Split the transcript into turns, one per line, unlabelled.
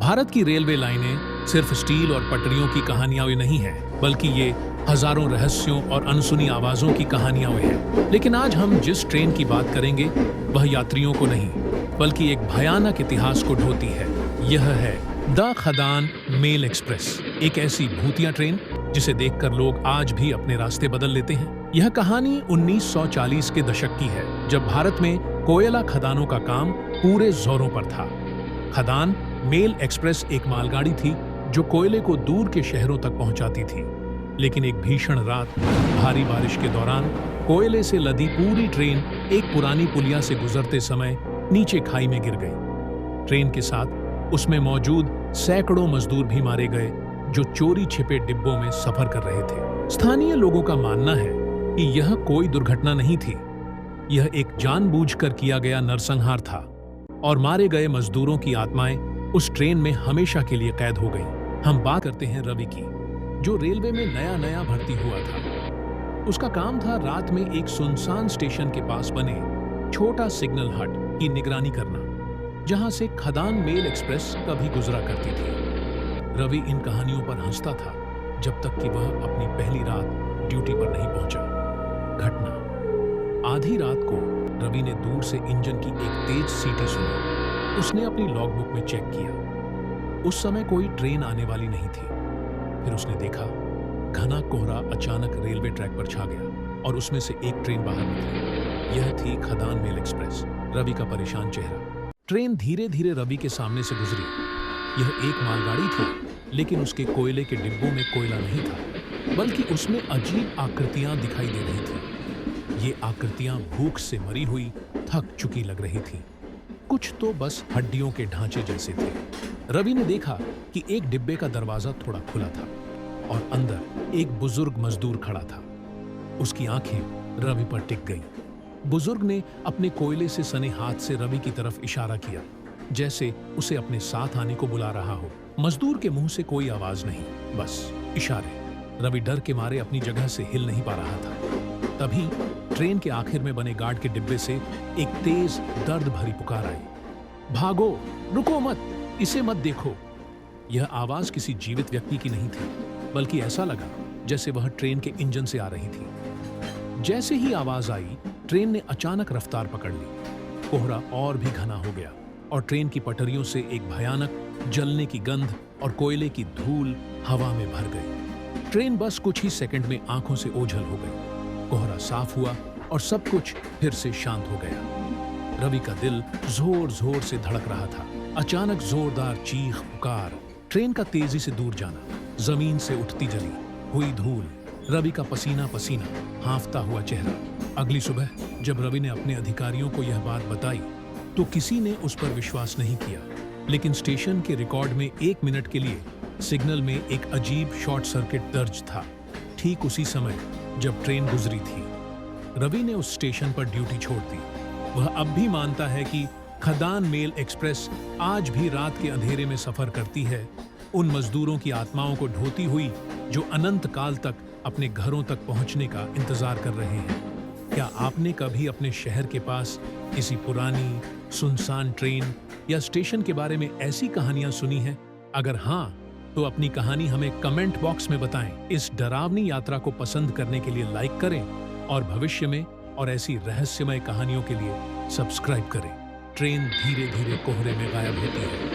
भारत की रेलवे लाइनें सिर्फ स्टील और पटरियों की कहानियां नहीं है, बल्कि ये हजारों रहस्यों और अनसुनी आवाजों की कहानियां हैं। लेकिन आज हम जिस ट्रेन की बात करेंगे वह यात्रियों को नहीं, बल्कि एक भयानक इतिहास को ढोती है। यह है द खदान मेल एक्सप्रेस, एक ऐसी भूतिया ट्रेन जिसे देखकर लोग आज भी अपने रास्ते बदल लेते हैं। यह कहानी 1940 के दशक की है, जब भारत में कोयला खदानों का काम पूरे जोरों पर था। खदान मेल एक्सप्रेस एक मालगाड़ी थी जो कोयले को दूर के शहरों तक पहुंचाती थी। लेकिन एक भीषण रात भारी बारिश के दौरान कोयले से लदी पूरी ट्रेन एक पुरानी पुलिया से गुजरते समय नीचे खाई में गिर गई। ट्रेन के साथ उसमें मौजूद सैकड़ों मजदूर भी मारे गए जो चोरी छिपे डिब्बों में सफर कर रहे थे। स्थानीय लोगों का मानना है कि यह कोई दुर्घटना नहीं थी, यह एक जानबूझकर किया गया नरसंहार था और मारे गए मजदूरों की आत्माएं उस ट्रेन में हमेशा के लिए कैद हो गईं। हम बात करते हैं रवि की, जो रेलवे में नया भर्ती हुआ था। उसका काम था रात में एक सुनसान स्टेशन के पास बने छोटा सिग्नल हट की निगरानी करना, जहां से खदान मेल एक्सप्रेस कभी गुजरा करती थी। रवि इन कहानियों पर हंसता था जब तक कि वह अपनी पहली रात ड्यूटी पर नहीं पहुंचा। घटना, आधी रात को रवि ने दूर से इंजन की एक तेज सीटी सुनी। उसने अपनी लॉगबुक में चेक किया। उस समय कोई ट्रेन आने वाली नहीं थी। फिर उसने देखा घना कोहरा अचानक रेलवे ट्रैक पर छा गया और उसमें से एक ट्रेन बाहर निकली। यह थी खदान मेल एक्सप्रेस। रवि का परेशान चेहरा। ट्रेन धीरे धीरे रवि के सामने से गुजरी। यह एक मालगाड़ी थी, लेकिन उसके कोयले के डिब्बों में कोयला नहीं था, बल्कि उसमें अजीब आकृतियां दिखाई दे रही थी। ये आकृतियां भूख से मरी हुई, थक चुकी लग रही थी। कुछ तो बस हड्डियों के ढांचे जैसे थे। रवि ने देखा कि एक डिब्बे का दरवाजा थोड़ा खुला था और अंदर एक बुजुर्ग मजदूर खड़ा था। उसकी आंखें रवि पर टिक गईं। बुजुर्ग ने अपने कोयले से सने हाथ से रवि की तरफ इशारा किया, जैसे उसे अपने साथ आने को बुला रहा हो। मजदूर के मुंह से कोई आवाज नहीं, बस इशारे। रवि डर के मारे अपनी जगह से हिल नहीं पा रहा था। तभी ट्रेन के आखिर में बने गार्ड के डिब्बे से एक तेज दर्द भरी पुकार आई, भागो, रुको मत, इसे मत देखो। यह आवाज किसी जीवित व्यक्ति की नहीं थी, बल्कि ऐसा लगा जैसे वह ट्रेन के इंजन से आ रही थी। जैसे ही आवाज आई, ट्रेन ने अचानक रफ्तार पकड़ ली। कोहरा और भी घना हो गया और ट्रेन की पटरियों से एक भयानक जलने की गंध और कोयले की धूल हवा में भर गई। ट्रेन बस कुछ ही सेकंड में आंखों से ओझल हो गई। कोहरा साफ हुआ और सब कुछ फिर से शांत हो गया। रवि का दिल जोर जोर से धड़क रहा था। अचानक जोरदार चीख पुकार, ट्रेन का तेजी से दूर जाना, जमीन से उठती जली हुई धूल, रवि का पसीना पसीना, हांफता हुआ चेहरा। अगली सुबह जब रवि ने अपने अधिकारियों को यह बात बताई तो किसी ने उस पर विश्वास नहीं किया। लेकिन स्टेशन के रिकॉर्ड में 1 मिनट के लिए सिग्नल में एक अजीब शॉर्ट सर्किट दर्ज था, ठीक उसी समय जब ट्रेन गुजरी थी। रवि ने उस स्टेशन पर ड्यूटी छोड़ दी। वह अब भी मानता है कि खदान मेल एक्सप्रेस आज भी रात के अंधेरे में सफर करती है, उन मजदूरों की आत्माओं को ढोती हुई जो अनंत काल तक अपने घरों तक पहुंचने का इंतजार कर रहे हैं। क्या आपने कभी अपने शहर के पास किसी पुरानी सुनसान ट्रेन या स्टेशन के बारे में ऐसी कहानियां सुनी हैं? अगर हाँ, तो अपनी कहानी हमें कमेंट बॉक्स में बताएं। इस डरावनी यात्रा को पसंद करने के लिए लाइक करें और भविष्य में और ऐसी रहस्यमय कहानियों के लिए सब्सक्राइब करें। ट्रेन धीरे धीरे कोहरे में गायब होती है।